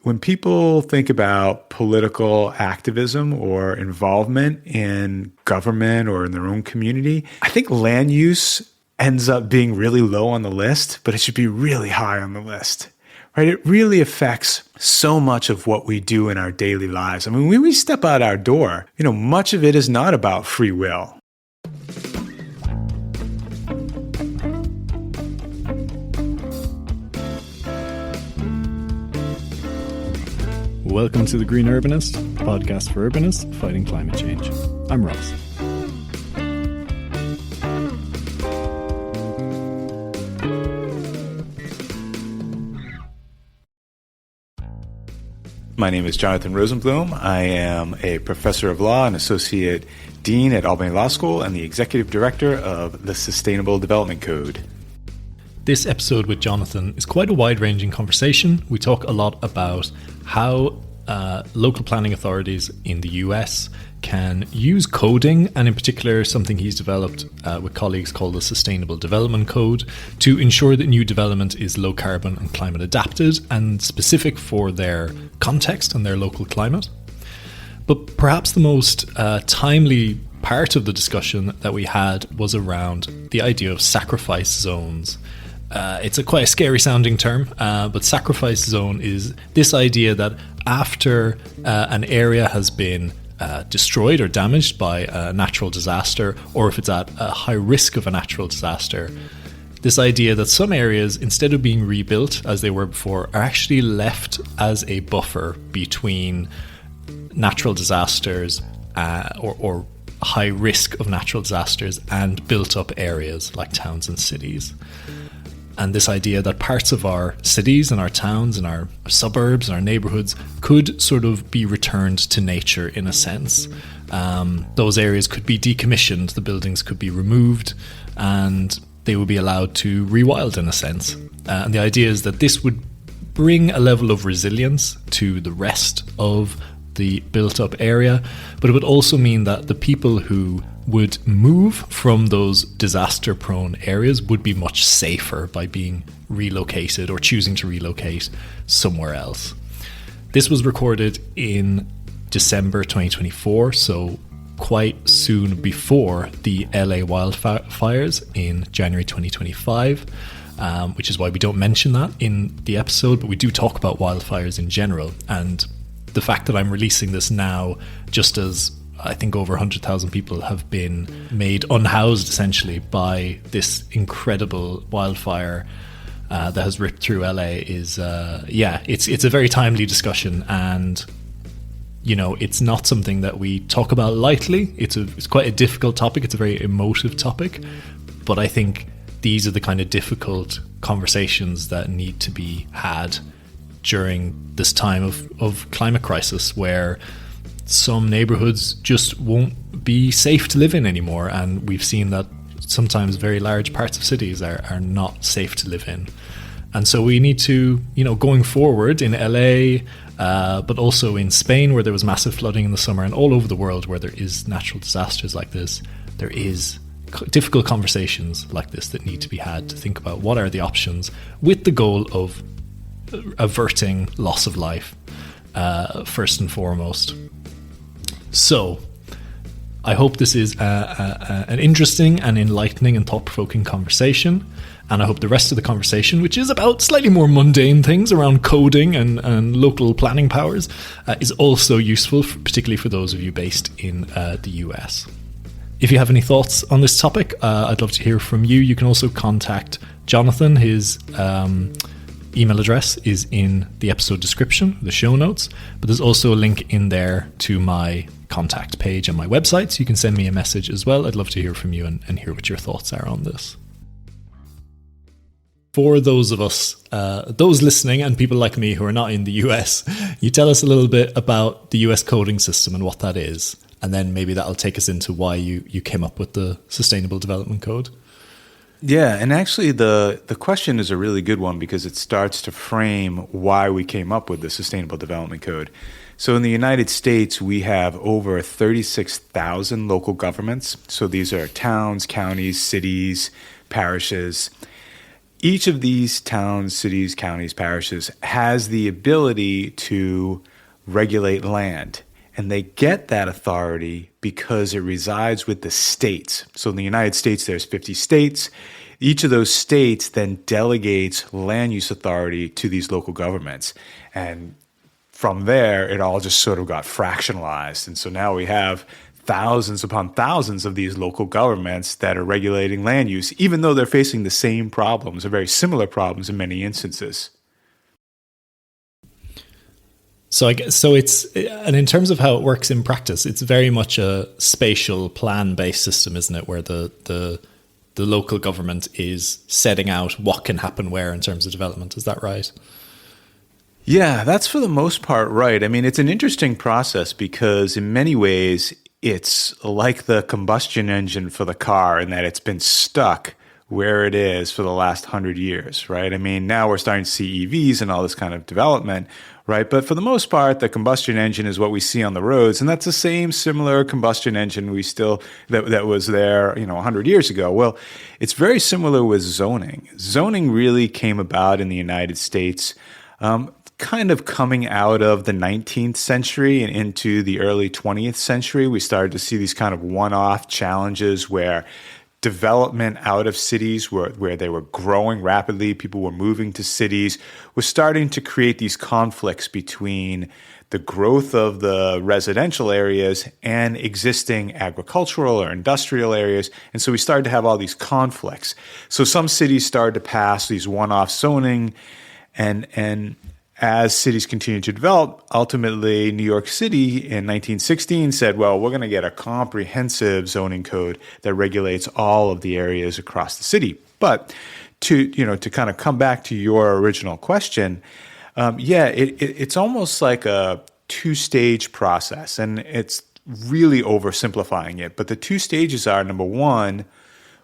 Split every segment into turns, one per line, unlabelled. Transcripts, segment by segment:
When people think about political activism or involvement in government or in their own community, I think land use ends up being really low on the list, but it should be really high on the list, right? It really affects so much of what we do in our daily lives. I mean, when we step out our door, much of it is not about free will.
Welcome to the Green Urbanist, podcast for urbanists fighting climate change. I'm Ross.
My name is Jonathan Rosenbloom. I am a professor of law and associate dean at Albany Law School and the executive director of the Sustainable Development Code.
This episode with Jonathan is quite a wide-ranging conversation. We talk a lot about how local planning authorities in the US can use coding, and in particular something he's developed with colleagues called the Sustainable Development Code, to ensure that new development is low carbon and climate adapted and specific for their context and their local climate. But perhaps the most timely part of the discussion that we had was around the idea of sacrifice zones. It's quite a scary sounding term, but sacrifice zone is this idea that after an area has been destroyed or damaged by a natural disaster, or if it's at a high risk of a natural disaster, this idea that some areas, instead of being rebuilt as they were before, are actually left as a buffer between natural disasters or high risk of natural disasters and built up areas like towns and cities. And this idea that parts of our cities and our towns and our suburbs and our neighbourhoods could sort of be returned to nature in a sense. Those areas could be decommissioned, the buildings could be removed, and they would be allowed to rewild in a sense. And the idea is that this would bring a level of resilience to the rest of the built-up area, but it would also mean that the people who would move from those disaster-prone areas would be much safer by being relocated or choosing to relocate somewhere else. This was recorded in December 2024, so quite soon before the LA wildfires in January 2025, which is why we don't mention that in the episode, but we do talk about wildfires in general. And the fact that I'm releasing this now, just as I think over 100,000 people have been made unhoused essentially by this incredible wildfire that has ripped through LA is, it's a very timely discussion, and it's not something that we talk about lightly. It's quite a difficult topic. It's a very emotive topic, but I think these are the kind of difficult conversations that need to be had during this time of climate crisis, where some neighbourhoods just won't be safe to live in anymore. And we've seen that sometimes very large parts of cities are not safe to live in. And so we need to, going forward in LA, but also in Spain, where there was massive flooding in the summer, and all over the world where there is natural disasters like this, there is difficult conversations like this that need to be had to think about what are the options, with the goal of averting loss of life first and foremost. So I hope this is an interesting and enlightening and thought-provoking conversation, and I hope the rest of the conversation, which is about slightly more mundane things around coding and local planning powers, is also useful, particularly for those of you based in the US. If you have any thoughts on this topic, I'd love to hear from you. You can also contact Jonathan. His email address is in the episode description, the show notes, but there's also a link in there to my contact page on my website, so you can send me a message as well. I'd love to hear from you and hear what your thoughts are on this. For those of us, those listening and people like me who are not in the US, you tell us a little bit about the US coding system and what that is, and then maybe that'll take us into why you came up with the Sustainable Development Code.
Yeah, and actually the question is a really good one because it starts to frame why we came up with the Sustainable Development Code. So in the United States, we have over 36,000 local governments. So these are towns, counties, cities, parishes. each of these towns, cities, counties, parishes has the ability to regulate land. And they get that authority because it resides with the states. So in the United States, there's 50 states. Each of those states then delegates land use authority to these local governments. And from there, it all just sort of got fractionalized. And so now we have thousands upon thousands of these local governments that are regulating land use, even though they're facing the same problems or very similar problems in many instances.
So I guess, so it's, and in terms of how it works in practice, it's very much a spatial plan-based system, isn't it? Where the local government is setting out what can happen where in terms of development. Is that right?
Yeah, that's for the most part right. I mean, it's an interesting process because in many ways, it's like the combustion engine for the car in that it's been stuck where it is for the last 100 years, right? I mean, now we're starting to see EVs and all this kind of development, right? But for the most part, the combustion engine is what we see on the roads, and that's the same similar combustion engine we still that was there, 100 years ago. Well, it's very similar with zoning. Zoning really came about in the United States, kind of coming out of the 19th century and into the early 20th century. We started to see these kind of one-off challenges where development out of cities where they were growing rapidly, people were moving to cities, was starting to create these conflicts between the growth of the residential areas and existing agricultural or industrial areas. And so we started to have all these conflicts. So some cities started to pass these one-off zoning, and as cities continued to develop, ultimately New York City in 1916 said, well, we're going to get a comprehensive zoning code that regulates all of the areas across the city. But to kind of come back to your original question, it's almost like a two-stage process, and it's really oversimplifying it. But the two stages are, number one,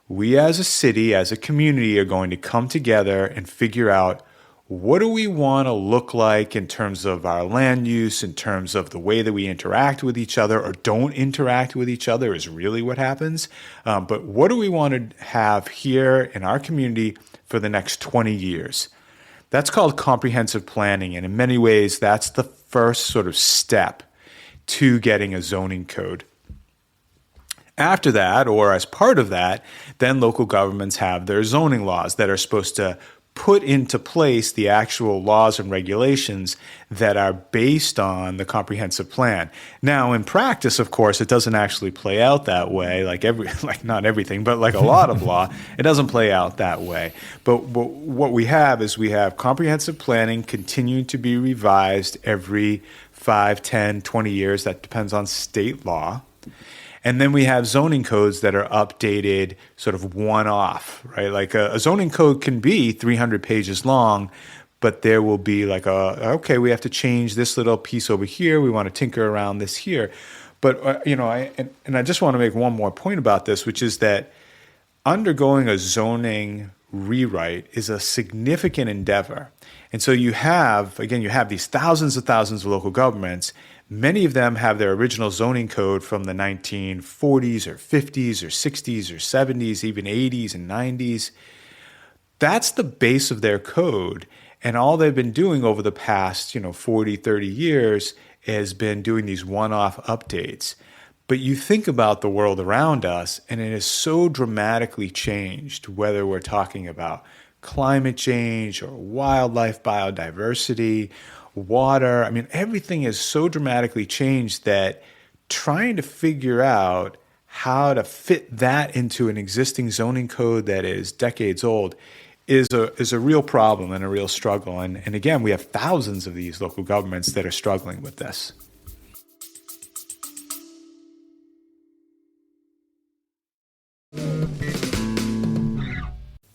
we as a city, as a community, are going to come together and figure out what do we want to look like in terms of our land use, in terms of the way that we interact with each other or don't interact with each other is really what happens. But what do we want to have here in our community for the next 20 years? That's called comprehensive planning. And in many ways, that's the first sort of step to getting a zoning code. After that, or as part of that, then local governments have their zoning laws that are supposed to put into place the actual laws and regulations that are based on the comprehensive plan. Now, in practice, of course, it doesn't actually play out that way, like not everything, but like a lot of law, it doesn't play out that way. But what we have is we have comprehensive planning continuing to be revised every 5, 10, 20 years. That depends on state law. And then we have zoning codes that are updated sort of one-off, right? Like a zoning code can be 300 pages long, but there will be like okay, we have to change this little piece over here. We want to tinker around this here. But, I just want to make one more point about this, which is that undergoing a zoning rewrite is a significant endeavor. And so you have these thousands of local governments. Many of them have their original zoning code from the 1940s or 50s or 60s or 70s, even 80s and 90s. That's the base of their code. And all they've been doing over the past, 40, 30 years has been doing these one-off updates. But you think about the world around us, and it is so dramatically changed, whether we're talking about climate change or wildlife biodiversity, water. I mean, everything is so dramatically changed that trying to figure out how to fit that into an existing zoning code that is decades old is a real problem and a real struggle. And again, we have thousands of these local governments that are struggling with this.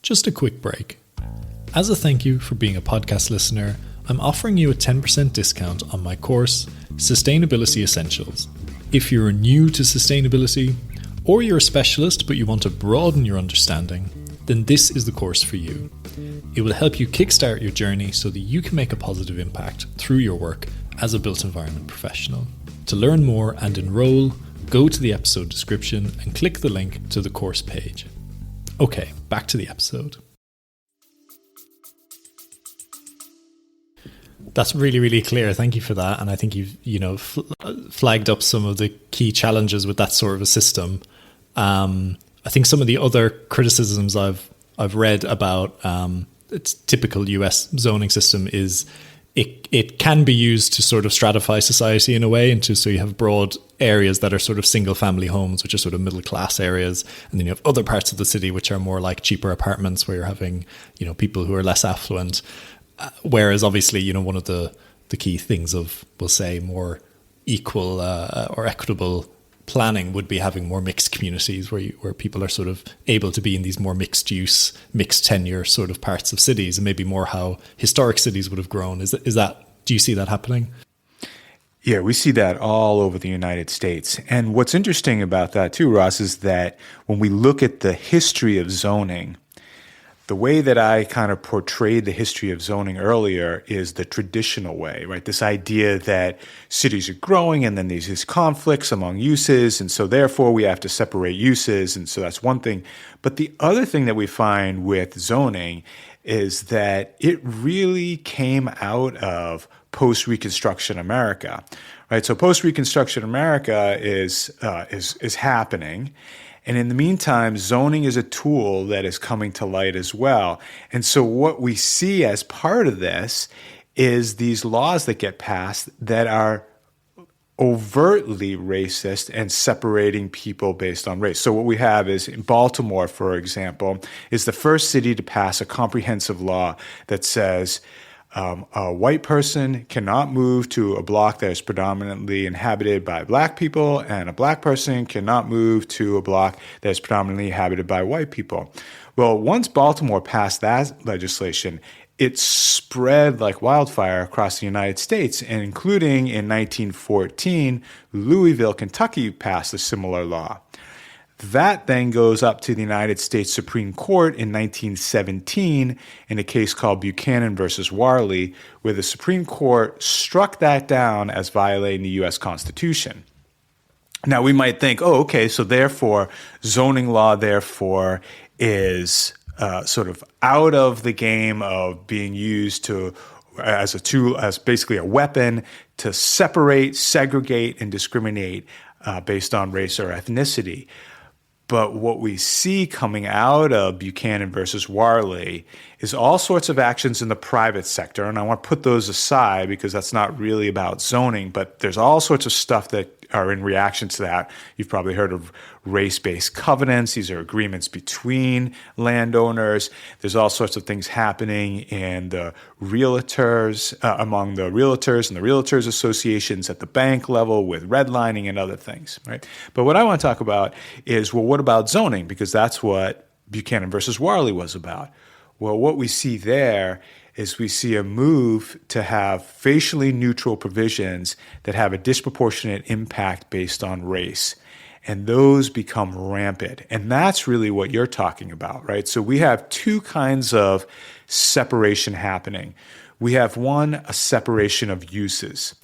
Just a quick break. As a thank you for being a podcast listener, I'm offering you a 10% discount on my course, Sustainability Essentials. If you're new to sustainability, or you're a specialist but you want to broaden your understanding, then this is the course for you. It will help you kickstart your journey so that you can make a positive impact through your work as a built environment professional. To learn more and enroll, go to the episode description and click the link to the course page. Okay, back to the episode. That's really, really clear. Thank you for that. And I think you've, flagged up some of the key challenges with that sort of a system. I think some of the other criticisms I've read about its typical US zoning system is it can be used to sort of stratify society in a way, so you have broad areas that are sort of single family homes, which are sort of middle class areas, and then you have other parts of the city which are more like cheaper apartments where you're having people who are less affluent. Whereas obviously, one of the key things of, we'll say, more equal or equitable planning would be having more mixed communities where people are sort of able to be in these more mixed use, mixed tenure sort of parts of cities, and maybe more how historic cities would have grown. Is that, do you see that happening?
Yeah, we see that all over the United States. And what's interesting about that too, Ross, is that when we look at the history of zoning, the way that I kind of portrayed the history of zoning earlier is the traditional way, right? This idea that cities are growing and then there's these conflicts among uses, and so therefore we have to separate uses, and so that's one thing. But the other thing that we find with zoning is that it really came out of post-Reconstruction America, right? So post-Reconstruction America is happening. And in the meantime, zoning is a tool that is coming to light as well. And so what we see as part of this is these laws that get passed that are overtly racist and separating people based on race. So what we have is in Baltimore, for example, is the first city to pass a comprehensive law that says a white person cannot move to a block that is predominantly inhabited by black people, and a black person cannot move to a block that is predominantly inhabited by white people. Well, once Baltimore passed that legislation, it spread like wildfire across the United States, and including in 1914, Louisville, Kentucky passed a similar law. That then goes up to the United States Supreme Court in 1917 in a case called Buchanan versus Warley, where the Supreme Court struck that down as violating the U.S. Constitution. Now, we might think, okay, so therefore, zoning law, therefore, is sort of out of the game of being used as a tool, as basically a weapon to separate, segregate, and discriminate based on race or ethnicity. But what we see coming out of Buchanan versus Warley is all sorts of actions in the private sector. And I want to put those aside because that's not really about zoning, but there's all sorts of stuff that are in reaction to that. You've probably heard of race-based covenants. These are agreements between landowners. There's all sorts of things happening in the realtors, among the realtors and the realtors associations at the bank level with redlining and other things, right? But what I want to talk about is, well, what about zoning? Because that's what Buchanan versus Warley was about. Well, what we see there is we see a move to have facially neutral provisions that have a disproportionate impact based on race. And those become rampant. And that's really what you're talking about, right? So we have two kinds of separation happening. We have one, a separation of uses.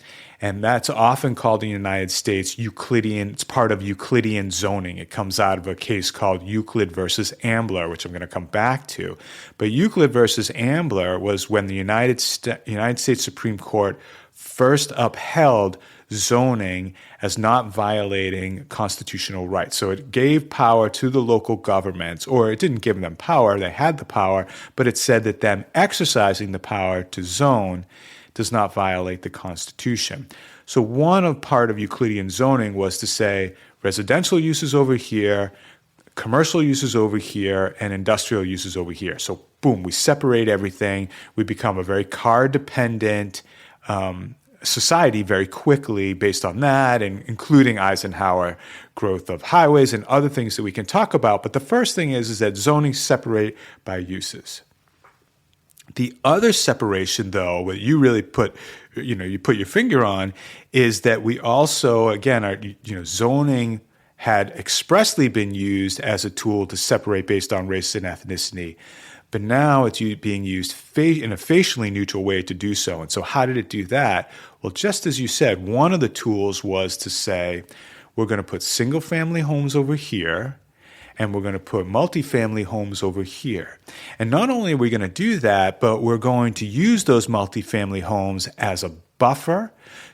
And that's often called in the United States Euclidean. It's part of Euclidean zoning. It comes out of a case called Euclid versus Ambler, which I'm going to come back to. But Euclid versus Ambler was when the United States Supreme Court first upheld zoning as not violating constitutional rights. So it gave power to the local governments, or it didn't give them power, they had the power, but it said that them exercising the power to zone does not violate the Constitution. So one part of Euclidean zoning was to say residential uses over here, commercial uses over here, and industrial uses over here. So boom, we separate everything. We become a very car-dependent society very quickly based on that, and including Eisenhower growth of highways and other things that we can talk about. But the first thing is that zoning separate by uses. The other separation, though, what you really put your finger on, is that we also, again, zoning had expressly been used as a tool to separate based on race and ethnicity, but now it's being used in a facially neutral way to do so. And so how did it do that? Well, just as you said, one of the tools was to say, we're going to put single-family homes over here, and we're going to put multifamily homes over here. And not only are we going to do that, but we're going to use those multifamily homes as a buffer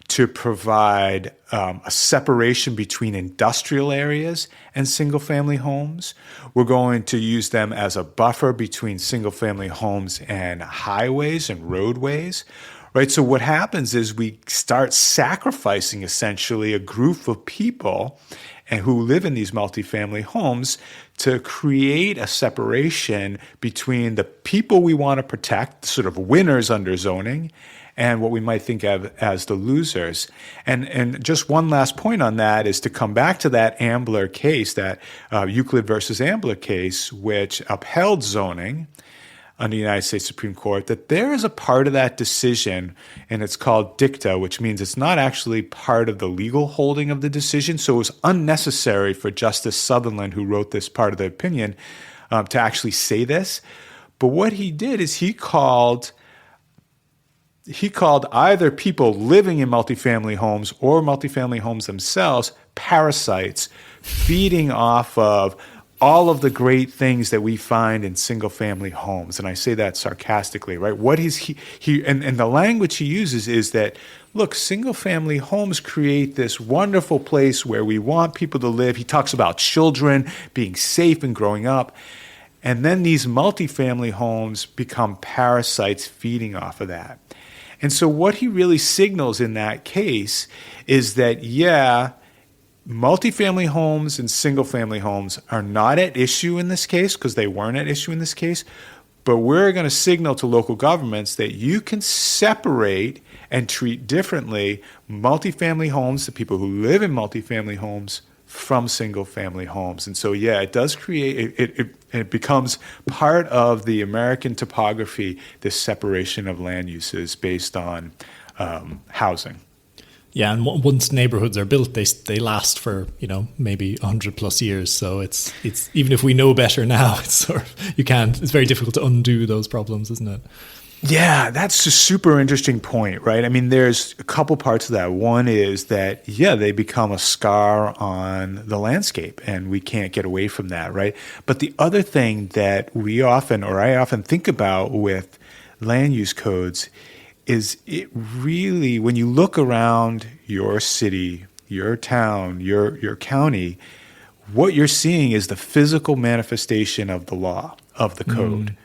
to provide a separation between industrial areas and single-family homes. We're going to use them as a buffer between single-family homes and highways and roadways. Right. So what happens is we start sacrificing essentially a group of people and who live in these multifamily homes to create a separation between the people we want to protect, sort of winners under zoning, and what we might think of as the losers. And just one last point on that is to come back to that Ambler case, that Euclid versus Ambler case, which upheld zoning under the United States Supreme Court, that there is a part of that decision, and it's called dicta, which means it's not actually part of the legal holding of the decision. So it was unnecessary for Justice Sutherland, who wrote this part of the opinion, to actually say this. But what he did is he called either people living in multifamily homes or multifamily homes themselves parasites feeding off of all of the great things that we find in single-family homes. And I say that sarcastically, right? What is he and the language he uses is that, look, single-family homes create this wonderful place where we want people to live. He talks about children being safe and growing up. And then these multifamily homes become parasites feeding off of that. And so what he really signals in that case is that, multifamily homes and single-family homes are not at issue in this case because they weren't at issue in this case, but we're going to signal to local governments that you can separate and treat differently multifamily homes, the people who live in multifamily homes, from single-family homes. And so, it does create, it becomes part of the American topography, this separation of land uses based on housing.
Yeah, and once neighborhoods are built, they last for maybe 100+ years. So it's even if we know better now, it's very difficult to undo those problems, isn't it?
Yeah, that's a super interesting point, right? I mean, there's a couple parts of that. One is that they become a scar on the landscape, and we can't get away from that, right? But the other thing that I often think about with land use codes is it really, when you look around your city, your town, your county, what you're seeing is the physical manifestation of the law, of the code,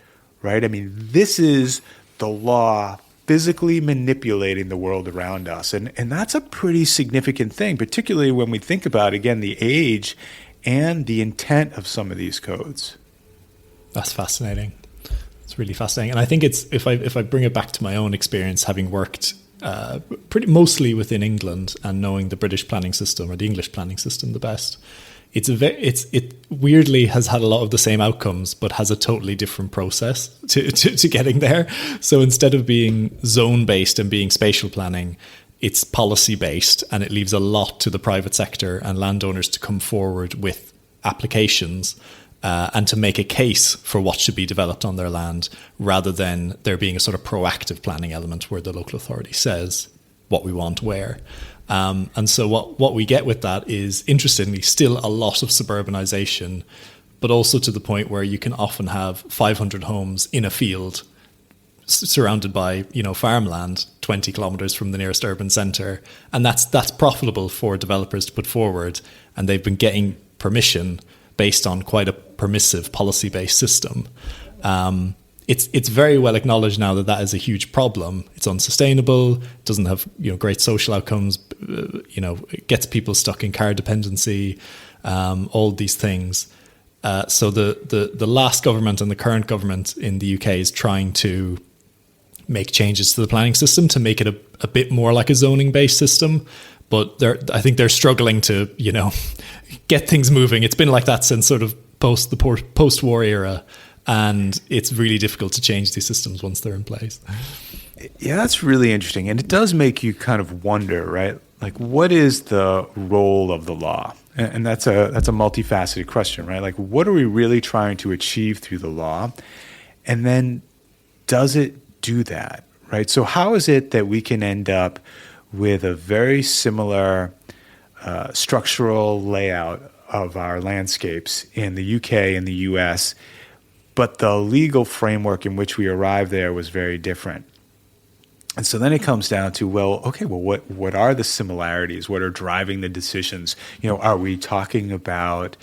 right? I mean, this is the law physically manipulating the world around us. And that's a pretty significant thing, particularly when we think about, again, the age and the intent of some of these codes.
That's fascinating. It's really fascinating. And I think it's, if I bring it back to my own experience, having worked pretty mostly within England and knowing the British planning system or the English planning system the best, it weirdly has had a lot of the same outcomes, but has a totally different process to getting there. So instead of being zone based and being spatial planning, it's policy based, and it leaves a lot to the private sector and landowners to come forward with applications and to make a case for what should be developed on their land, rather than there being a sort of proactive planning element where the local authority says what we want where. And so what we get with that is, interestingly, still a lot of suburbanization, but also to the point where you can often have 500 homes in a field surrounded by farmland 20 kilometers from the nearest urban center, and that's profitable for developers to put forward, and they've been getting permission based on quite a permissive policy-based system. It's very well acknowledged now that is a huge problem. It's unsustainable. It doesn't have great social outcomes. It gets people stuck in car dependency. All these things. So the last government and the current government in the UK is trying to make changes to the planning system to make it a bit more like a zoning-based system. But I think they're struggling to get things moving. It's been like that since sort of post-war era. And it's really difficult to change these systems once they're in place.
Yeah, that's really interesting. And it does make you kind of wonder, right? Like, what is the role of the law? And that's a multifaceted question, right? Like, what are we really trying to achieve through the law? And then does it do that, right? So how is it that we can end up with a very similar structural layout of our landscapes in the UK and the US, but the legal framework in which we arrived there was very different. And so then it comes down to, what are the similarities? What are driving the decisions? Are we talking about,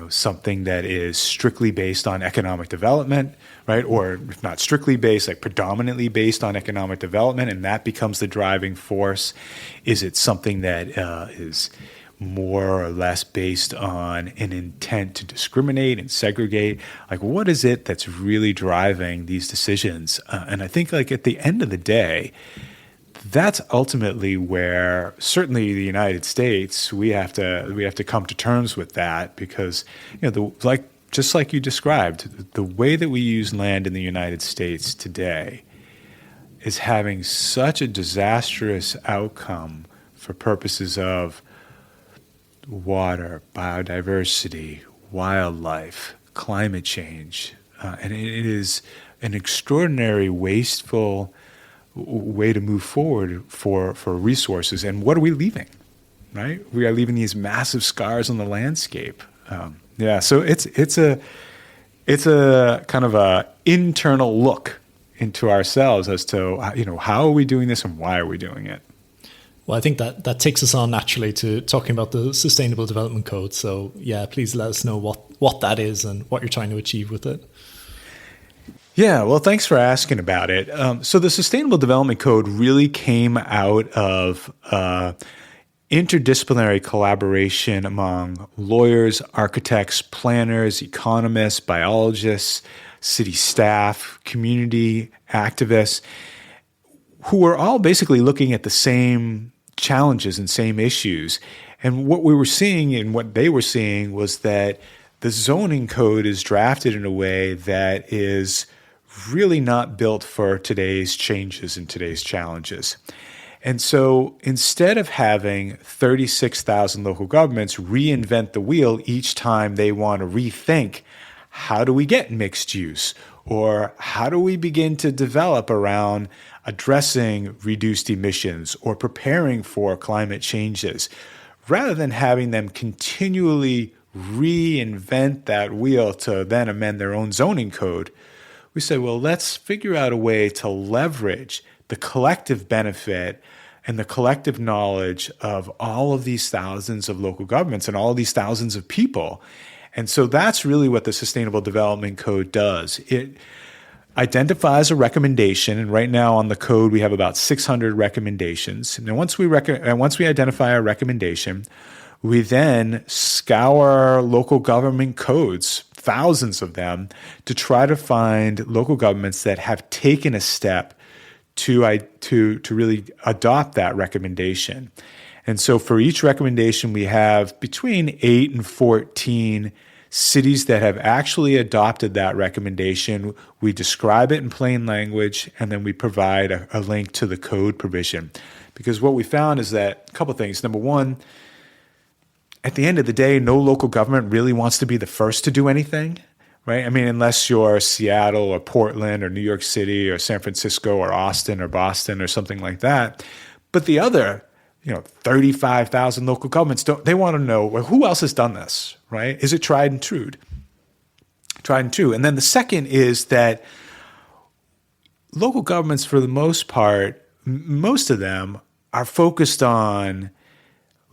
something that is strictly based on economic development, right? Or if not strictly based, like predominantly based on economic development, and that becomes the driving force? Is it something that is more or less based on an intent to discriminate and segregate? Like, what is it that's really driving these decisions? And I think, like, at the end of the day, that's ultimately where, certainly the United States, we have to come to terms with that, because just like you described, the way that we use land in the United States today is having such a disastrous outcome for purposes of water, biodiversity, wildlife, climate change, and it is an extraordinary wasteful way to move forward for resources. And what are we leaving? Right, we are leaving these massive scars on the landscape. So it's a kind of a internal look into ourselves as to how are we doing this and why are we doing it.
Well, I think that takes us on naturally to talking about the Sustainable Development Code. So, yeah, please let us know what that is and what you're trying to achieve with it.
Yeah, well, thanks for asking about it. So the Sustainable Development Code really came out of interdisciplinary collaboration among lawyers, architects, planners, economists, biologists, city staff, community activists, who were all basically looking at the same challenges and same issues. And what we were seeing and what they were seeing was that the zoning code is drafted in a way that is really not built for today's changes and today's challenges. And so instead of having 36,000 local governments reinvent the wheel each time they want to rethink, how do we get mixed use? Or how do we begin to develop around addressing reduced emissions or preparing for climate changes? Rather than having them continually reinvent that wheel to then amend their own zoning code, we say, well, let's figure out a way to leverage the collective benefit and the collective knowledge of all of these thousands of local governments and all of these thousands of people. And so that's really what the Sustainable Development Code does. It identifies a recommendation, and right now on the code we have about 600 recommendations. And once we identify a recommendation, we then scour local government codes, thousands of them, to try to find local governments that have taken a step to really adopt that recommendation. And so for each recommendation, we have between 8 and 14 cities that have actually adopted that recommendation. We describe it in plain language, and then we provide a link to the code provision. Because what we found is that a couple of things. Number one, at the end of the day, no local government really wants to be the first to do anything, right? I mean, unless you're Seattle or Portland or New York City or San Francisco or Austin or Boston or something like that. But the other 35,000 local governments they want to know, well, who else has done this, right? Is it tried and true? Tried and true. And then the second is that local governments, for the most part, most of them are focused on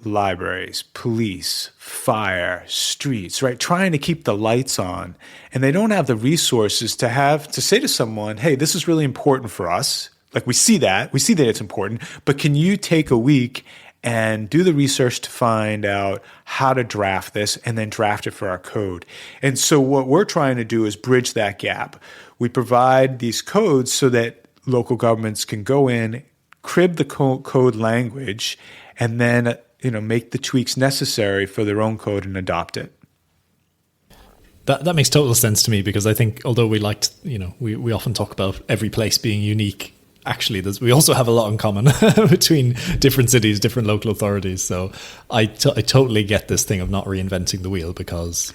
libraries, police, fire, streets, right? Trying to keep the lights on. And they don't have the resources to say to someone, hey, this is really important for us. Like, we see that it's important, but can you take a week and do the research to find out how to draft this and then draft it for our code? And so what we're trying to do is bridge that gap. We provide these codes so that local governments can go in, crib the code language, and then make the tweaks necessary for their own code and adopt it.
That makes total sense to me, because I think although we we often talk about every place being unique, actually we also have a lot in common between different cities, different local authorities. So I totally get this thing of not reinventing the wheel, because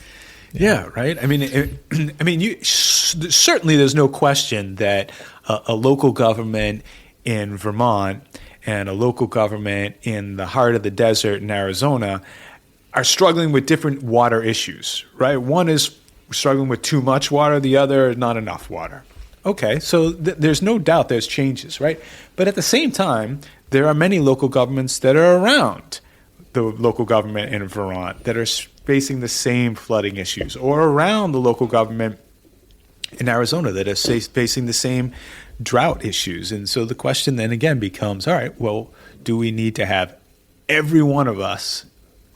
yeah, right. I mean, certainly there's no question that a local government in Vermont and a local government in the heart of the desert in Arizona are struggling with different water issues, right? One is struggling with too much water, the other not enough water. Okay, so there's no doubt there's changes, right? But at the same time, there are many local governments that are around the local government in Vermont that are facing the same flooding issues, or around the local government in Arizona that is facing the same drought issues. And so the question then again becomes, all right, well, do we need to have every one of us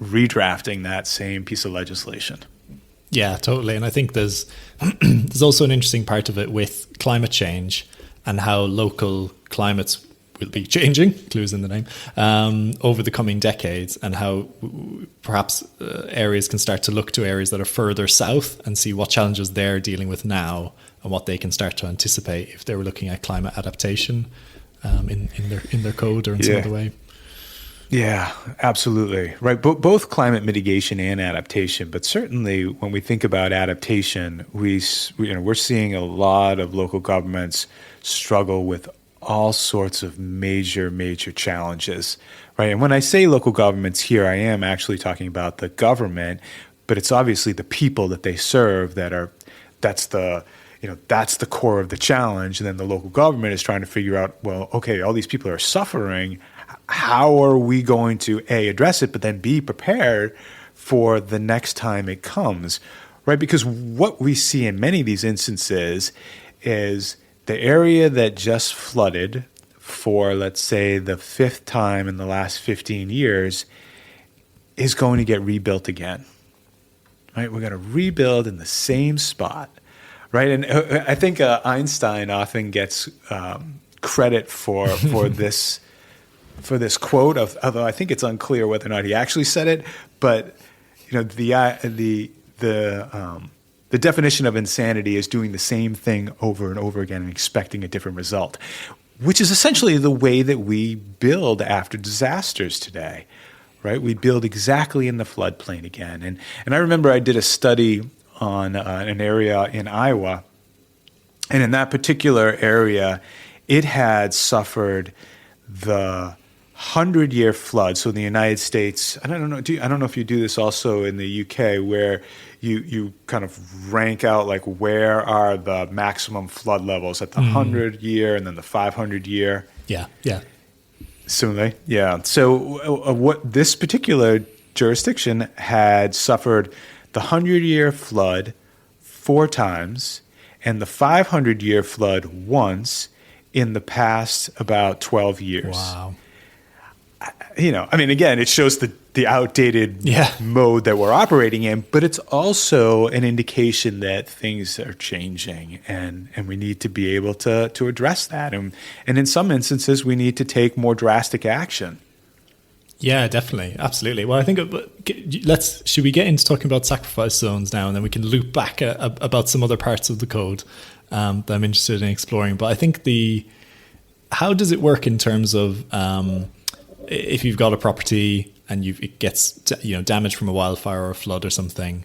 redrafting that same piece of legislation?
Yeah, totally. And I think there's also an interesting part of it with climate change and how local climates will be changing, clues in the name, over the coming decades, and how perhaps areas can start to look to areas that are further south and see what challenges they're dealing with now and what they can start to anticipate if they were looking at climate adaptation in their code or in some other way.
Yeah, absolutely. Right. Both climate mitigation and adaptation. But certainly when we think about adaptation, we're seeing a lot of local governments struggle with all sorts of major challenges. Right. And when I say local governments here, I am actually talking about the government, but it's obviously the people that they serve that's the core of the challenge. And then the local government is trying to figure out, well, okay, all these people are suffering. How are we going to A, address it, but then B, prepared for the next time it comes, right? Because what we see in many of these instances is the area that just flooded for, let's say, the 5th time in the last 15 years is going to get rebuilt again, right? We're going to rebuild in the same spot, right? And I think Einstein often gets credit for this quote, although I think it's unclear whether or not he actually said it. But the definition of insanity is doing the same thing over and over again and expecting a different result, which is essentially the way that we build after disasters today, right? We build exactly in the floodplain again. And I remember I did a study on an area in Iowa, and in that particular area, it had suffered the 100-year flood. So in the United States, I don't know if you do this also in the UK, where you kind of rank out like where are the maximum flood levels at the 100-year and then the 500-year.
Yeah.
Similarly, yeah. So what this particular jurisdiction had suffered the 100-year flood 4 times and the 500-year flood once in the past about 12 years.
Wow.
Again, it shows the outdated mode that we're operating in, but it's also an indication that things are changing and we need to be able to address that. And in some instances, we need to take more drastic action.
Yeah, definitely. Absolutely. Well, I think should we get into talking about sacrifice zones now, and then we can loop back about some other parts of the code that I'm interested in exploring. But I think how does it work in terms of if you've got a property and it gets damaged from a wildfire or a flood or something?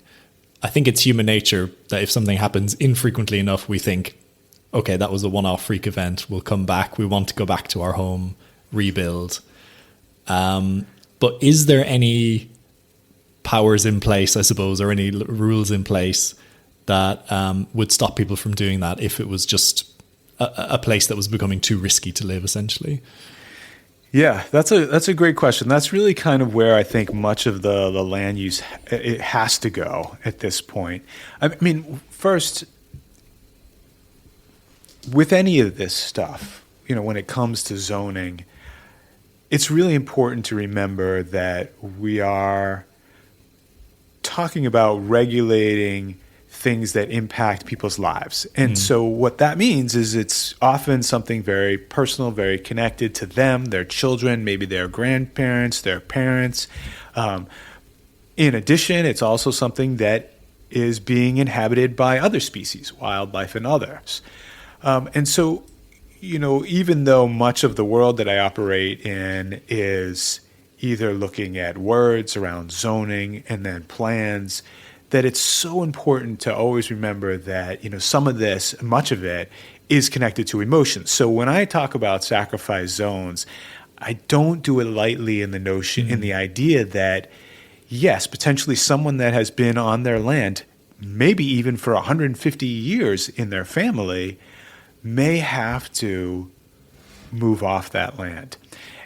I think it's human nature that if something happens infrequently enough, we think, okay, that was a one-off freak event. We'll come back. We want to go back to our home, rebuild. But is there any powers in place, I suppose, or any rules in place that would stop people from doing that if it was just a place that was becoming too risky to live, essentially?
Yeah, that's a great question. That's really kind of where I think much of the land use it has to go at this point. I mean, first, with any of this stuff, when it comes to zoning, it's really important to remember that we are talking about regulating things that impact people's lives. And so what that means is it's often something very personal, very connected to them, their children, maybe their grandparents, their parents. In addition, it's also something that is being inhabited by other species, wildlife and others. And so, even though much of the world that I operate in is either looking at words around zoning and then plans, that it's so important to always remember that, some of this, much of it, is connected to emotions. So when I talk about sacrifice zones, I don't do it lightly in the notion, in the idea that, yes, potentially someone that has been on their land, maybe even for 150 years in their family, may have to move off that land.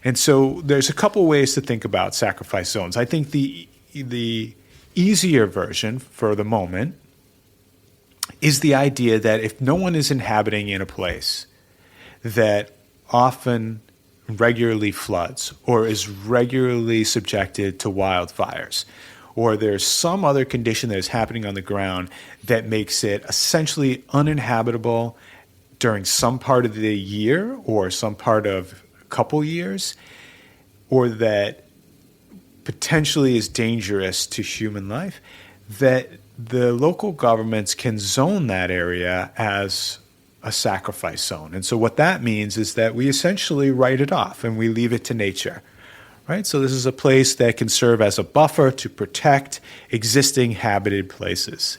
And so there's a couple ways to think about sacrifice zones. I think the easier version for the moment is the idea that if no one is inhabiting in a place that often regularly floods or is regularly subjected to wildfires, or there's some other condition that is happening on the ground that makes it essentially uninhabitable during some part of the year or some part of a couple years, or that potentially is dangerous to human life, that the local governments can zone that area as a sacrifice zone. And so what that means is that we essentially write it off and we leave it to nature, right? So this is a place that can serve as a buffer to protect existing inhabited places.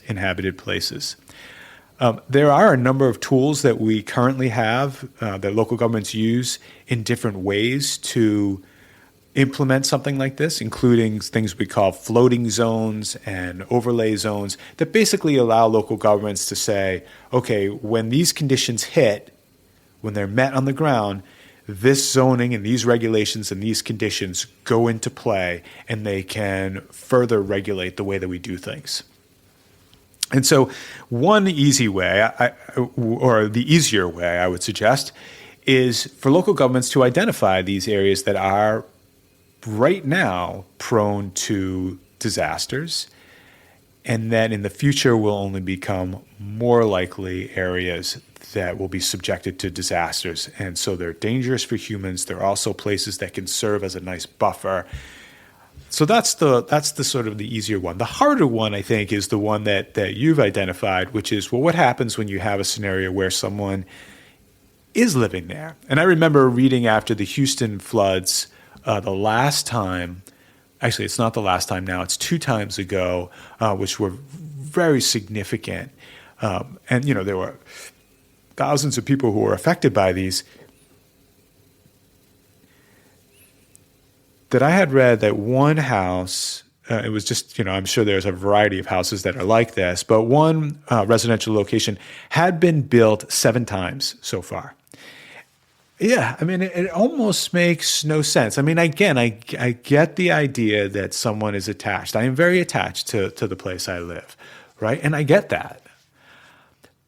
There are a number of tools that we currently have that local governments use in different ways to implement something like this, including things we call floating zones and overlay zones that basically allow local governments to say, okay, when these conditions hit, when they're met on the ground, this zoning and these regulations and these conditions go into play and they can further regulate the way that we do things. And so one easy way, or the easier way I would suggest, is for local governments to identify these areas that are right now prone to disasters, and that in the future will only become more likely areas that will be subjected to disasters. And so they're dangerous for humans. They're also places that can serve as a nice buffer. So that's the sort of the easier one. The harder one, I think, is the one that you've identified, which is, well, what happens when you have a scenario where someone is living there? And I remember reading after the Houston floods the last time, actually it's not the last time now, it's 2 times ago, which were very significant. And, there were thousands of people who were affected by these. That I had read that one house, it was just, I'm sure there's a variety of houses that are like this, but one residential location had been built 7 times so far. Yeah, I mean, it almost makes no sense. I mean, again, I get the idea that someone is attached. I am very attached to the place I live, right? And I get that.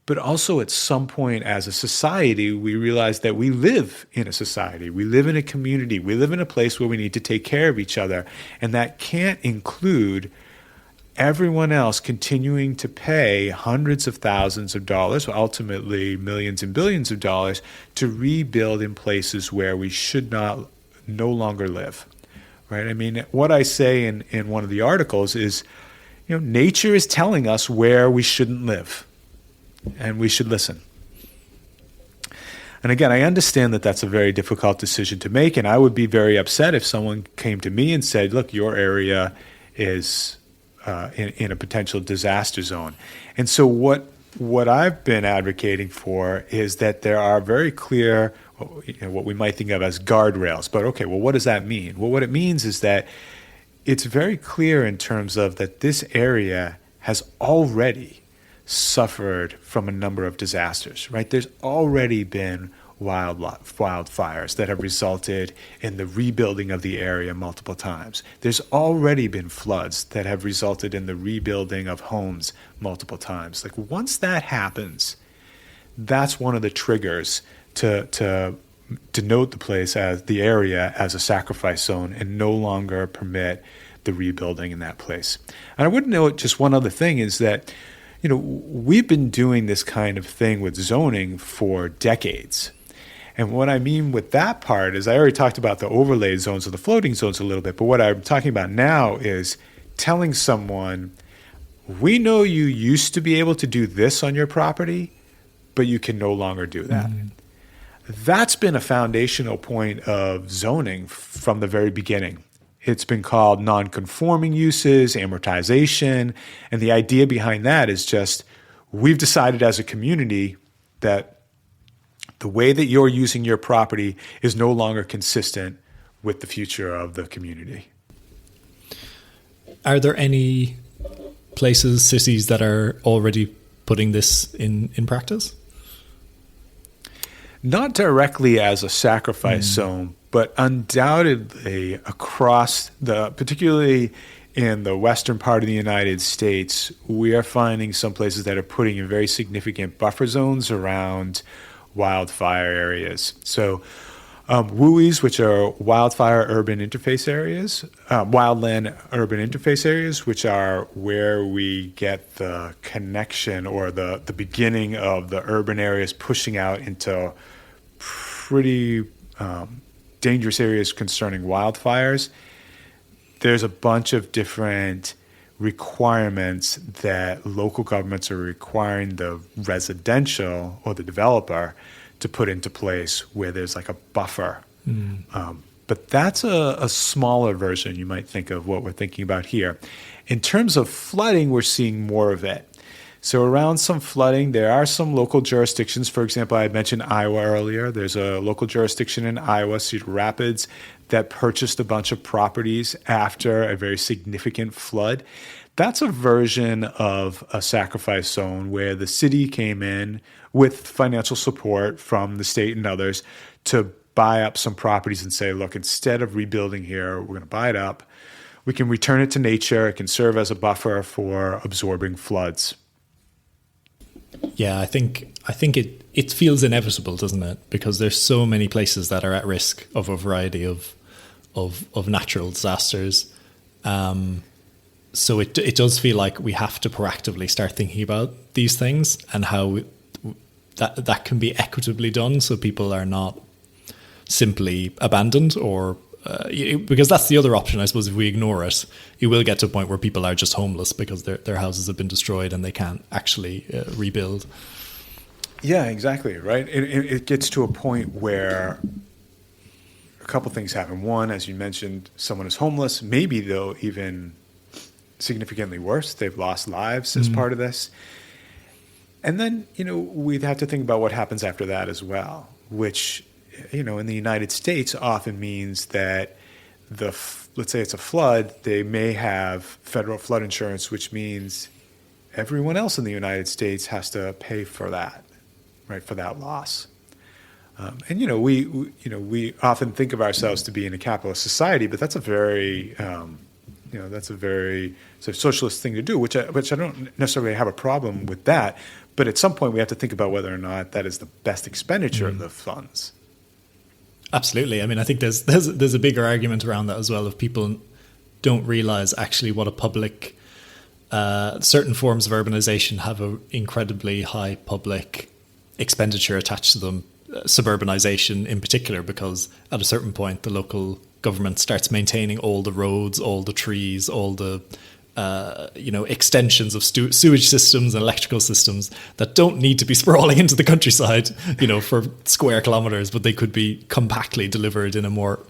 But also at some point as a society, we realize that we live in a society. We live in a community. We live in a place where we need to take care of each other. And that can't include everyone else continuing to pay hundreds of thousands of dollars, ultimately millions and billions of dollars, to rebuild in places where we should no longer live, right? I mean, what I say in one of the articles is, nature is telling us where we shouldn't live, and we should listen. And again, I understand that that's a very difficult decision to make, and I would be very upset if someone came to me and said, look, your area is in a potential disaster zone. And so what I've been advocating for is that there are very clear, what we might think of as guardrails. But okay, well, what does that mean? Well, what it means is that it's very clear in terms of that this area has already suffered from a number of disasters, right? There's already been wildfires that have resulted in the rebuilding of the area multiple times. There's already been floods that have resulted in the rebuilding of homes multiple times. Like once that happens, that's one of the triggers to denote the place as the area as a sacrifice zone and no longer permit the rebuilding in that place. And I would note just one other thing is that we've been doing this kind of thing with zoning for decades. And what I mean with that part is I already talked about the overlay zones or the floating zones a little bit, but what I'm talking about now is telling someone, we know you used to be able to do this on your property, but you can no longer do that. Mm-hmm. That's been a foundational point of zoning from the very beginning. It's been called non-conforming uses, amortization, and the idea behind that is just we've decided as a community that the way that you're using your property is no longer consistent with the future of the community.
are there any places, cities that are already putting this in practice?
Not directly as a sacrifice zone, but undoubtedly across particularly in the western part of the United States, we are finding some places that are putting in very significant buffer zones around wildfire areas. So WUIs, which are wildfire urban interface areas, wildland urban interface areas, which are where we get the connection or the beginning of the urban areas pushing out into pretty dangerous areas concerning wildfires. There's a bunch of different requirements that local governments are requiring the residential or the developer to put into place where there's like a buffer. But that's a smaller version, you might think, of what we're thinking about here. In terms of flooding, we're seeing more of it. So around some flooding, there are some local jurisdictions. For example, I mentioned Iowa earlier. There's a local jurisdiction in Iowa, Cedar Rapids, that purchased a bunch of properties after a very significant flood. That's a version of a sacrifice zone where the city came in with financial support from the state and others to buy up some properties and say, look, instead of rebuilding here, we're going to buy it up. We can return it to nature. It can serve as a buffer for absorbing floods.
Yeah, I think it feels inevitable, doesn't it? Because there's so many places that are at risk of a variety of natural disasters. So it does feel like we have to proactively start thinking about these things and how that can be equitably done, so people are not simply abandoned or because that's the other option, I suppose. If we ignore it, it will get to a point where people are just homeless because their houses have been destroyed and they can't actually rebuild.
Yeah, exactly. Right. It gets to a point where a couple things happen. One, as you mentioned, someone is homeless. Maybe though even significantly worse, they've lost lives as part of this. And then, we'd have to think about what happens after that as well, which, in the United States often means that let's say it's a flood, they may have federal flood insurance, which means everyone else in the United States has to pay for that, right, for that loss. And we often think of ourselves to be in a capitalist society, but that's a very sort of socialist thing to do, which I don't necessarily have a problem with that. But at some point, we have to think about whether or not that is the best expenditure of the funds.
Absolutely. I mean, I think there's a bigger argument around that as well, if people don't realize actually what a public certain forms of urbanization have an incredibly high public expenditure attached to them, suburbanization in particular, because at a certain point the local government starts maintaining all the roads, all the trees, all the extensions of sewage systems and electrical systems that don't need to be sprawling into the countryside, for square kilometers, but they could be compactly delivered in a more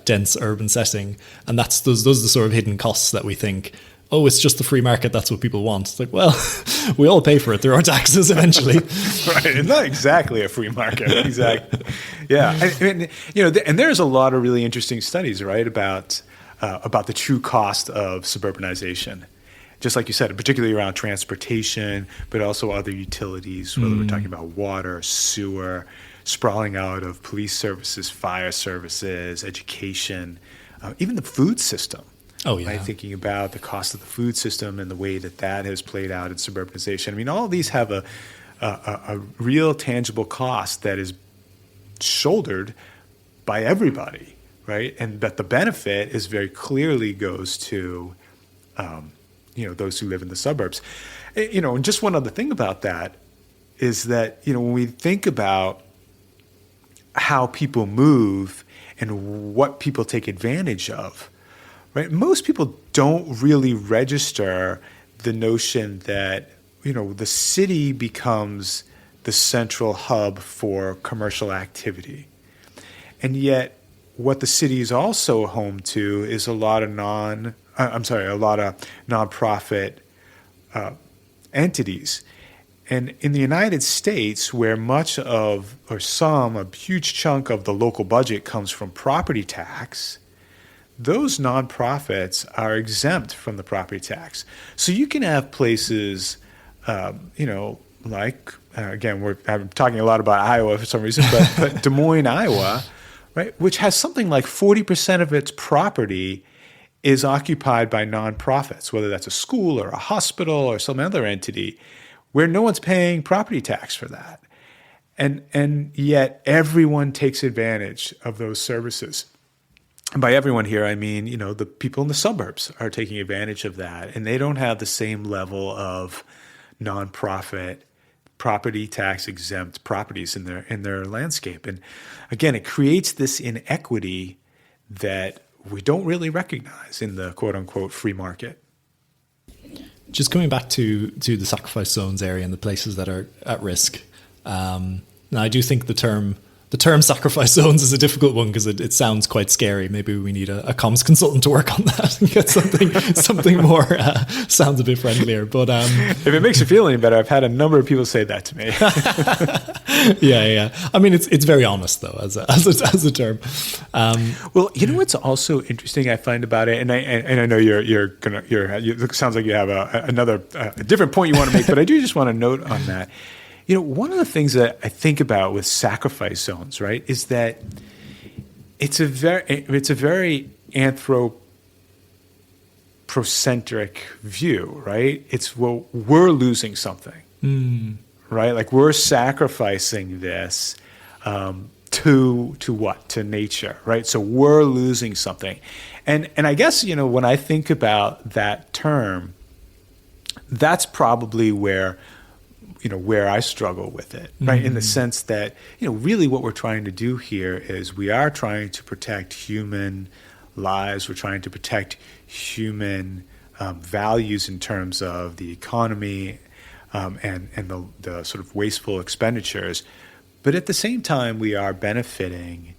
dense urban setting. And those are the sort of hidden costs that we think, oh, it's just the free market, that's what people want. It's like, well, we all pay for it. There are taxes eventually.
Right. It's not exactly a free market. Exactly. Yeah. And there's a lot of really interesting studies, right, about the true cost of suburbanization. Just like you said, particularly around transportation, but also other utilities, whether we're talking about water, sewer, sprawling out of police services, fire services, education, even the food system.
Oh, yeah.
Right? Thinking about the cost of the food system and the way that has played out in suburbanization. I mean, all of these have a real tangible cost that is shouldered by everybody, right? And that the benefit is very clearly goes to, those who live in the suburbs. And just one other thing about that is that, when we think about how people move and what people take advantage of, right? Most people don't really register the notion that, the city becomes the central hub for commercial activity. And yet what the city is also home to is a lot of nonprofit entities. And in the United States, where a huge chunk of the local budget comes from property tax, those nonprofits are exempt from the property tax. So you can have places, like, again, I'm talking a lot about Iowa for some reason, but Des Moines, Iowa, right, which has something like 40% of its property is occupied by nonprofits, whether that's a school or a hospital or some other entity, where no one's paying property tax for that. And yet everyone takes advantage of those services. And by everyone here, I mean, the people in the suburbs are taking advantage of that, and they don't have the same level of nonprofit property tax exempt properties in their landscape. And again, it creates this inequity that we don't really recognize in the quote unquote free market.
Just coming back to the sacrifice zones area and the places that are at risk. Now, I do think the term sacrifice zones is a difficult one because it sounds quite scary. Maybe we need a comms consultant to work on that and get something more sounds a bit friendlier. But
if it makes you feel any better, I've had a number of people say that to me.
Yeah. I mean, it's very honest though as a term.
Well, what's also interesting I find about it, and I know it sounds like you have a different point you want to make, but I do just want to note on that. One of the things that I think about with sacrifice zones, right, is that it's a very anthropocentric view, right? It's, well, we're losing something, right? Like we're sacrificing this to what? To nature, right? So we're losing something, and I guess when I think about that term, that's probably where I struggle with it, right? In the sense that, really what we're trying to do here is we are trying to protect human lives. We're trying to protect human values in terms of the economy and the sort of wasteful expenditures. But at the same time, we are benefiting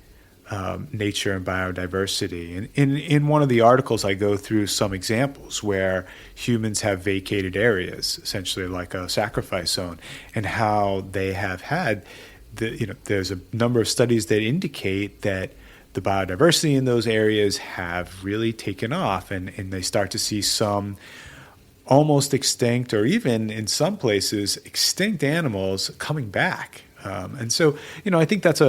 nature and biodiversity. And in one of the articles, I go through some examples where humans have vacated areas, essentially like a sacrifice zone, and how they have had there's a number of studies that indicate that the biodiversity in those areas have really taken off, and they start to see some almost extinct, or even in some places extinct animals coming back. And so, I think that's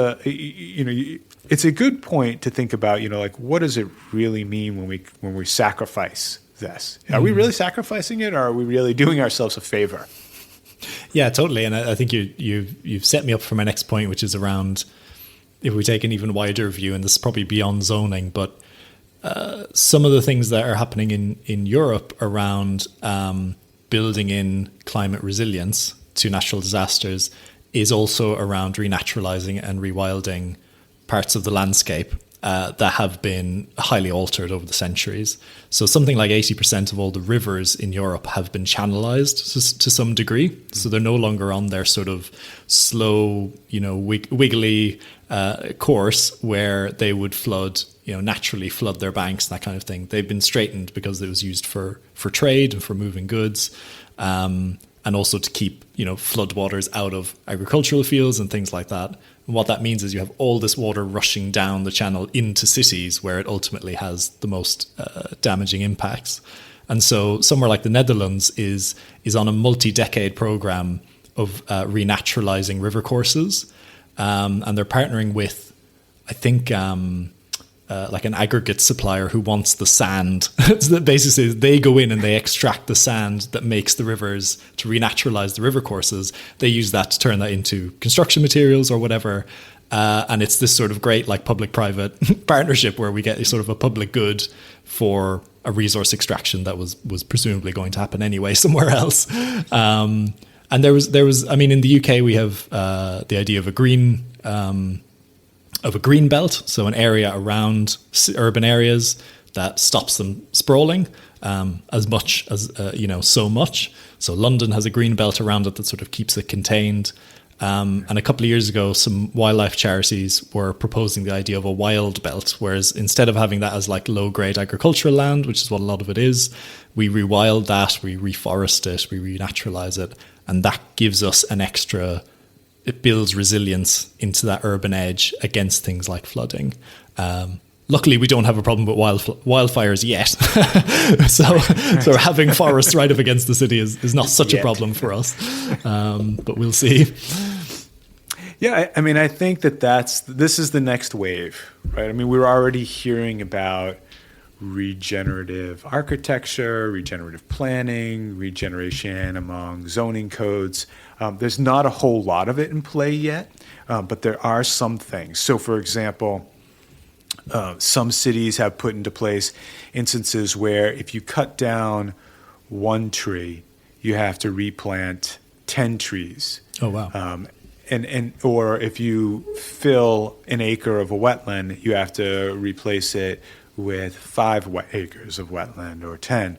it's a good point to think about, like, what does it really mean when we sacrifice this? Are we really sacrificing it, or are we really doing ourselves a favor?
Yeah, totally. And I think you've set me up for my next point, which is around, if we take an even wider view, and this is probably beyond zoning, but some of the things that are happening in Europe around building in climate resilience to natural disasters is also around renaturalizing and rewilding parts of the landscape that have been highly altered over the centuries. So something like 80% of all the rivers in Europe have been channelized to some degree. So they're no longer on their sort of slow, wiggly course where they would naturally flood their banks, that kind of thing. They've been straightened because it was used for trade and for moving goods. And also to keep, floodwaters out of agricultural fields and things like that. And what that means is you have all this water rushing down the channel into cities where it ultimately has the most damaging impacts. And so somewhere like the Netherlands is on a multi-decade program of renaturalizing river courses. And they're partnering with, I think, like an aggregate supplier who wants the sand. So that basically says they go in and they extract the sand that makes the rivers to renaturalize the river courses. They use that to turn that into construction materials or whatever. And it's this sort of great like public-private partnership where we get sort of a public good for a resource extraction that was presumably going to happen anyway somewhere else. And there was, I mean, in the UK we have the idea of a green belt, so an area around urban areas that stops them sprawling as much as, so much. So London has a green belt around it that sort of keeps it contained. And a couple of years ago, some wildlife charities were proposing the idea of a wild belt, whereas instead of having that as like low-grade agricultural land, which is what a lot of it is, we rewild that, we reforest it, we renaturalize it, and that gives us an extra... It builds resilience into that urban edge against things like flooding. Luckily, we don't have a problem with wildfires yet. so having forests right up against the city is not such a problem for us. But we'll see.
Yeah, I mean, I think this is the next wave, right? I mean, we're already hearing about regenerative architecture, regenerative planning, regeneration among zoning codes. There's not a whole lot of it in play yet, but there are some things. So, for example, some cities have put into place instances where if you cut down one tree, you have to replant 10 trees.
Oh, wow.
Or if you fill an acre of a wetland, you have to replace it with 5 acres of wetland or 10.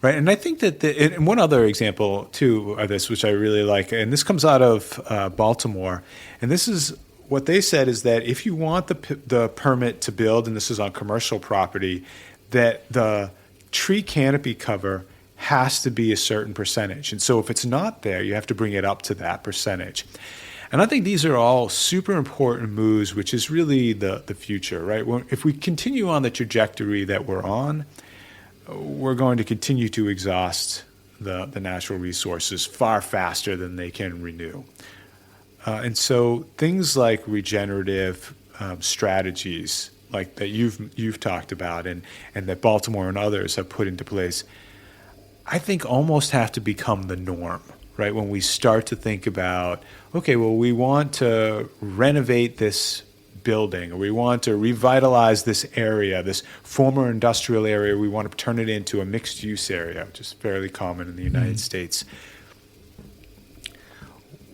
Right. And I think that and one other example, too, of this, which I really like, and this comes out of Baltimore, and this is what they said is that if you want the permit to build, and this is on commercial property, that the tree canopy cover has to be a certain percentage. And so if it's not there, you have to bring it up to that percentage. And I think these are all super important moves, which is really the future, right? If we continue on the trajectory that we're on, we're going to continue to exhaust the natural resources far faster than they can renew. And so things like regenerative strategies like that you've talked about and that Baltimore and others have put into place, I think almost have to become the norm, right? When we start to think about, okay, well, we want to renovate this building, or we want to revitalize this area, this former industrial area, we want to turn it into a mixed-use area, which is fairly common in the United States.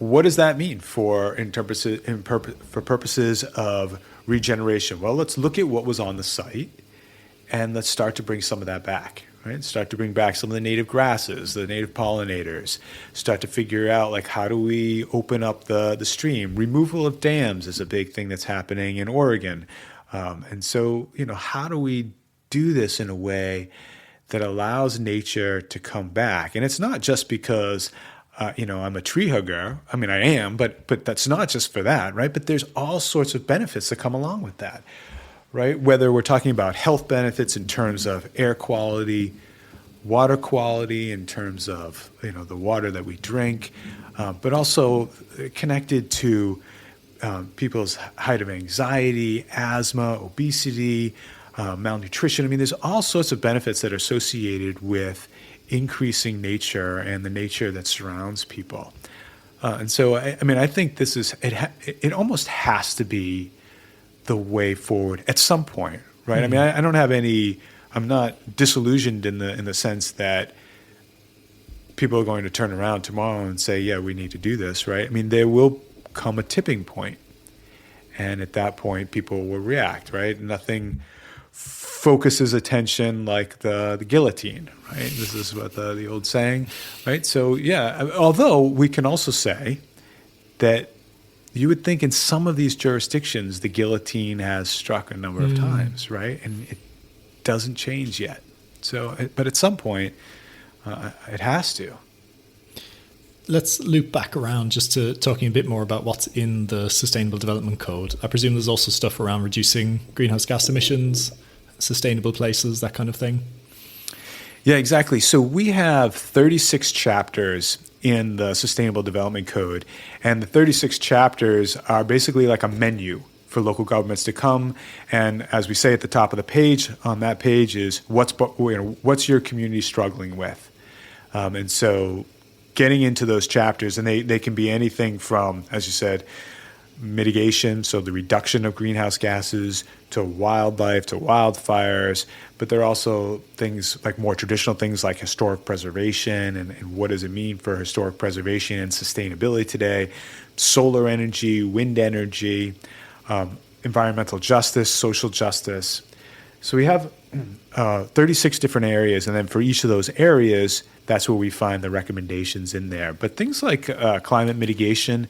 What does that mean for purposes of regeneration? Well, let's look at what was on the site, and let's start to bring some of that back. Right? Start to bring back some of the native grasses, the native pollinators. Start to figure out, like, how do we open up the stream? Removal of dams is a big thing that's happening in Oregon. And so, how do we do this in a way that allows nature to come back? And it's not just because, I'm a tree hugger. I mean, I am, but that's not just for that, right? But there's all sorts of benefits that come along with that. Right? Whether we're talking about health benefits in terms of air quality, water quality in terms of the water that we drink, but also connected to people's height of anxiety, asthma, obesity, malnutrition. I mean, there's all sorts of benefits that are associated with increasing nature and the nature that surrounds people. And so, I think this is it almost has to be the way forward at some point, right? Mm-hmm. I mean, I'm not disillusioned in the sense that people are going to turn around tomorrow and say, yeah, we need to do this, right? I mean, there will come a tipping point, and at that point, people will react, right? Nothing focuses attention like the guillotine, right? This is what the old saying, right? So, yeah, although we can also say that you would think in some of these jurisdictions, the guillotine has struck a number of times, right? And it doesn't change yet. So, but at some point, it has to.
Let's loop back around just to talking a bit more about what's in the Sustainable Development Code. I presume there's also stuff around reducing greenhouse gas emissions, sustainable places, that kind of thing.
Yeah, exactly. So we have 36 chapters in the Sustainable Development Code, and the 36 chapters are basically like a menu for local governments to come. And as we say at the top of the page, on that page is what's your community struggling with, and so getting into those chapters, and they can be anything from, as you said, mitigation, so the reduction of greenhouse gases, to wildlife, to wildfires, but there are also things like more traditional things like historic preservation and what does it mean for historic preservation and sustainability today, solar energy, wind energy, environmental justice, social justice. So we have 36 different areas, and then for each of those areas, that's where we find the recommendations in there. But things like climate mitigation,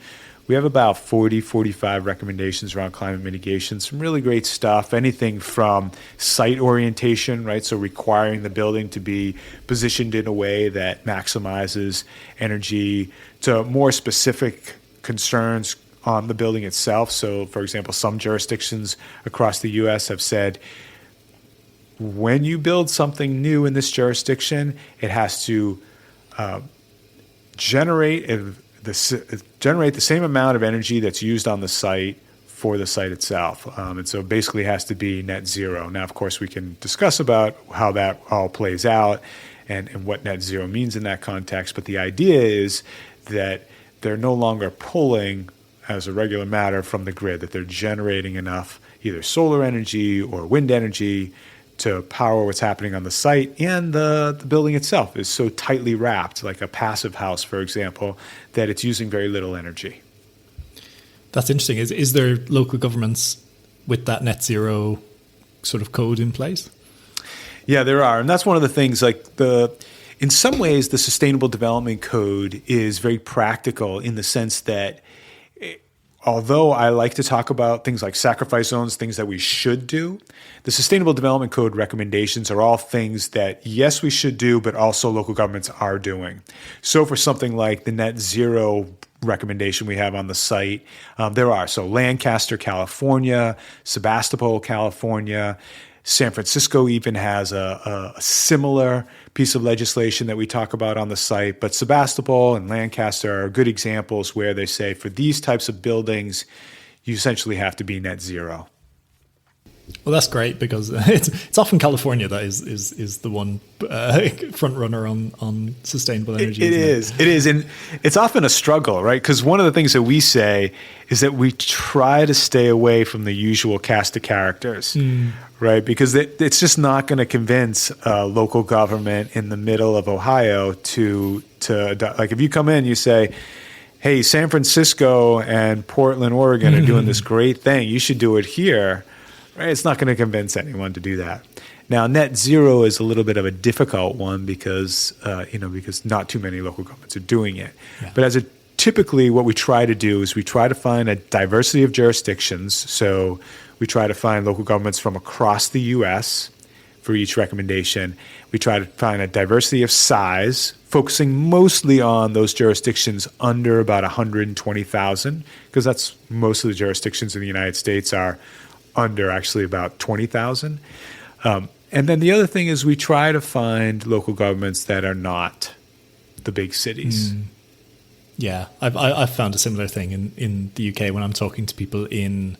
we have about 40, 45 recommendations around climate mitigation, some really great stuff, anything from site orientation, right? So requiring the building to be positioned in a way that maximizes energy, to more specific concerns on the building itself. So, for example, some jurisdictions across the U.S. have said, when you build something new in this jurisdiction, it has to generate the same amount of energy that's used on the site for the site itself. And so basically it has to be net zero. Now, of course, we can discuss about how that all plays out and what net zero means in that context. But the idea is that they're no longer pulling as a regular matter from the grid, that they're generating enough either solar energy or wind energy to power what's happening on the site, and the building itself is so tightly wrapped, like a passive house, for example, that it's using very little energy.
That's interesting. Is there local governments with that net zero sort of code in place?
Yeah, there are. And that's one of the things, in some ways, the Sustainable Development Code is very practical in the sense that although I like to talk about things like sacrifice zones, things that we should do, the Sustainable Development Code recommendations are all things that, yes, we should do, but also local governments are doing. So for something like the net zero recommendation we have on the site, there are. So Lancaster, California, Sebastopol, California, San Francisco even has a similar piece of legislation that we talk about on the site. But Sebastopol and Lancaster are good examples where they say for these types of buildings, you essentially have to be net zero.
Well, that's great because it's often California that is the one front runner on sustainable energy.
It is. And it's often a struggle, right? Because one of the things that we say is that we try to stay away from the usual cast of characters, right? Because it's just not going to convince a local government in the middle of Ohio to like if you come in, you say, hey, San Francisco and Portland, Oregon are doing this great thing. You should do it here. Right? It's not going to convince anyone to do that. Now, net zero is a little bit of a difficult one because not too many local governments are doing it. Yeah. But typically what we try to do is we try to find a diversity of jurisdictions. So we try to find local governments from across the U.S. for each recommendation. We try to find a diversity of size, focusing mostly on those jurisdictions under about 120,000, because that's most of the jurisdictions in the United States are under actually about 20,000. And then the other thing is we try to find local governments that are not the big cities.
Yeah, I've found a similar thing in the UK when I'm talking to people in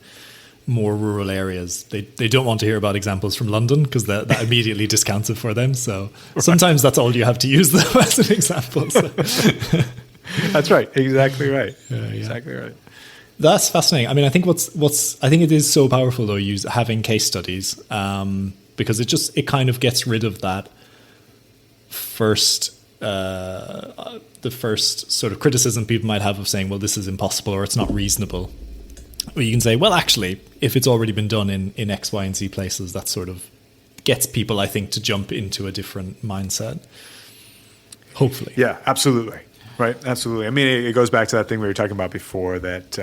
more rural areas. They don't want to hear about examples from London because that immediately discounts it for them. So sometimes that's all you have to use them as an example. So.
That's right. Exactly right.
Yeah.
Exactly right.
That's fascinating. I mean, I think I think it is so powerful though, having case studies, because it kind of gets rid of that the first sort of criticism people might have of saying, well, this is impossible or it's not reasonable. Or you can say, well, actually, if it's already been done in X, Y, and Z places, that sort of gets people, I think, to jump into a different mindset. Hopefully.
Yeah, absolutely. Right, absolutely. I mean, it goes back to that thing we were talking about before that,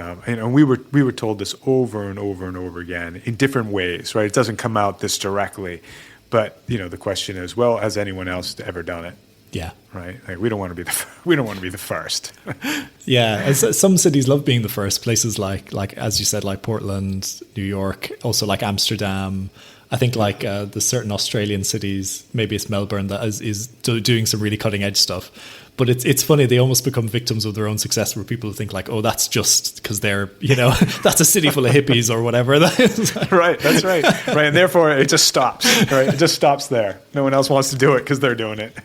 we were told this over and over and over again in different ways, right? It doesn't come out this directly, but the question is, well, has anyone else ever done it?
Yeah.
Right. Like we don't want to be the first.
Yeah. Some cities love being the first. Places like as you said, like Portland, New York, also like Amsterdam. I think like the certain Australian cities, maybe it's Melbourne, that is doing some really cutting edge stuff. But it's funny, they almost become victims of their own success where people think like, oh, that's just because they're, that's a city full of hippies or whatever that is.
Right, that's right. Right, and therefore it just stops, right? It just stops there. No one else wants to do it because they're doing it.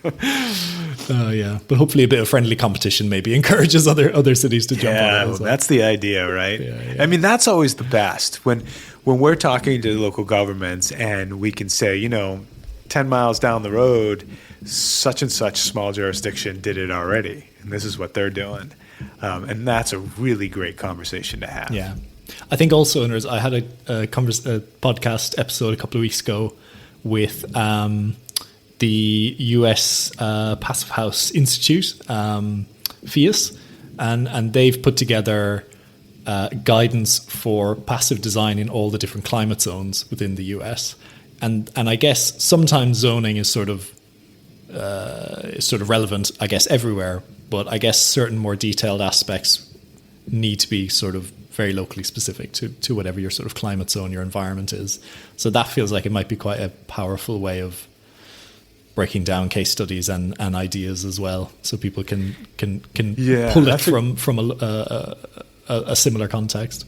Yeah, but hopefully a bit of friendly competition maybe encourages other cities to jump on it as well.
That's the idea, right?
Yeah.
I mean, that's always the best. When we're talking to local governments and we can say, 10 miles down the road, such and such small jurisdiction did it already, and this is what they're doing. And that's a really great conversation to have.
Yeah. I think also, I had a podcast episode a couple of weeks ago with the US Passive House Institute, FIAS, and they've put together guidance for passive design in all the different climate zones within the US. And I guess sometimes zoning is sort of relevant, I guess, everywhere. But I guess certain more detailed aspects need to be sort of very locally specific to whatever your sort of climate zone, your environment is. So that feels like it might be quite a powerful way of breaking down case studies and ideas as well, so people can pull it from a similar context.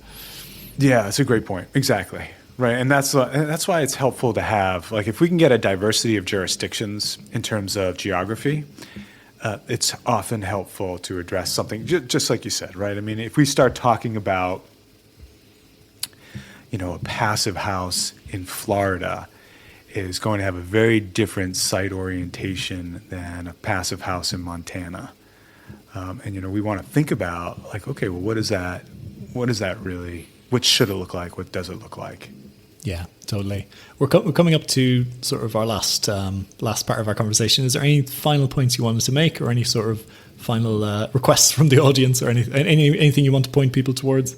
Yeah, that's a great point. Exactly. Right. And that's why it's helpful to have, like, if we can get a diversity of jurisdictions in terms of geography, it's often helpful to address something just like you said, right? I mean, if we start talking about, a passive house in Florida is going to have a very different site orientation than a passive house in Montana. And we want to think about, like, okay, well, what is that really, what should it look like? What does it look like?
Yeah, totally. We're coming up to sort of our last part of our conversation. Is there any final points you wanted to make, or any sort of final requests from the audience, or anything you want to point people towards?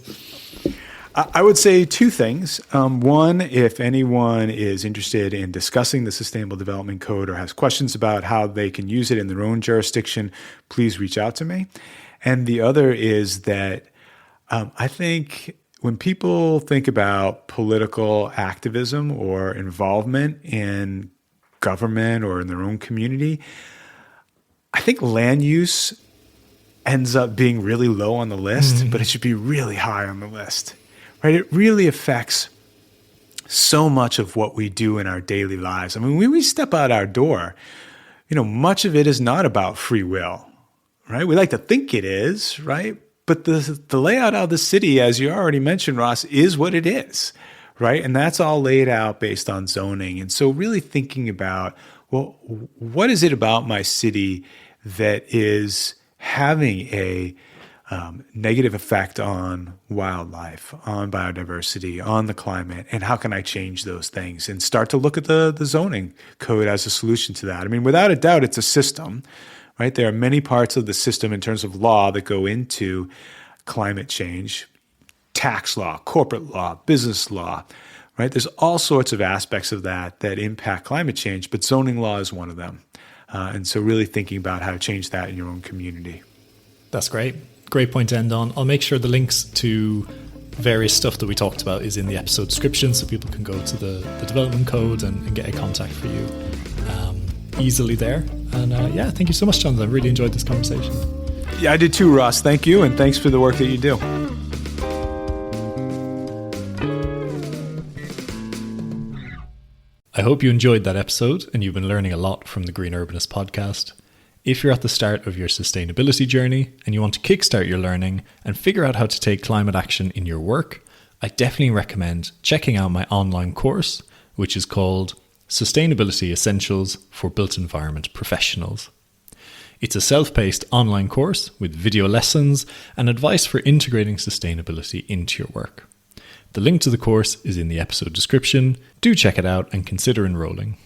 I would say two things. One, if anyone is interested in discussing the Sustainable Development Code or has questions about how they can use it in their own jurisdiction, please reach out to me. And the other is that I think when people think about political activism or involvement in government or in their own community, I think land use ends up being really low on the list, but it should be really high on the list, right? It really affects so much of what we do in our daily lives. I mean, when we step out our door, much of it is not about free will, right? We like to think it is, right? But the layout of the city, as you already mentioned, Ross, is what it is, right? And that's all laid out based on zoning. And so really thinking about, well, what is it about my city that is having a negative effect on wildlife, on biodiversity, on the climate, and how can I change those things? And start to look at the zoning code as a solution to that. I mean, without a doubt, it's a system. Right? There are many parts of the system in terms of law that go into climate change, tax law, corporate law, business law, right? There's all sorts of aspects of that impact climate change, but zoning law is one of them. And so really thinking about how to change that in your own community.
That's great. Great point to end on. I'll make sure the links to various stuff that we talked about is in the episode description, so people can go to the development code and get a contact for you easily there. And thank you so much, Jonathan. I really enjoyed this conversation.
Yeah, I did too, Ross. Thank you, and thanks for the work that you do.
I hope you enjoyed that episode and you've been learning a lot from the Green Urbanist podcast. If you're at the start of your sustainability journey and you want to kickstart your learning and figure out how to take climate action in your work, I definitely recommend checking out my online course, which is called Sustainability Essentials for Built Environment Professionals. It's a self-paced online course with video lessons and advice for integrating sustainability into your work. The link to the course is in the episode description. Do check it out and consider enrolling.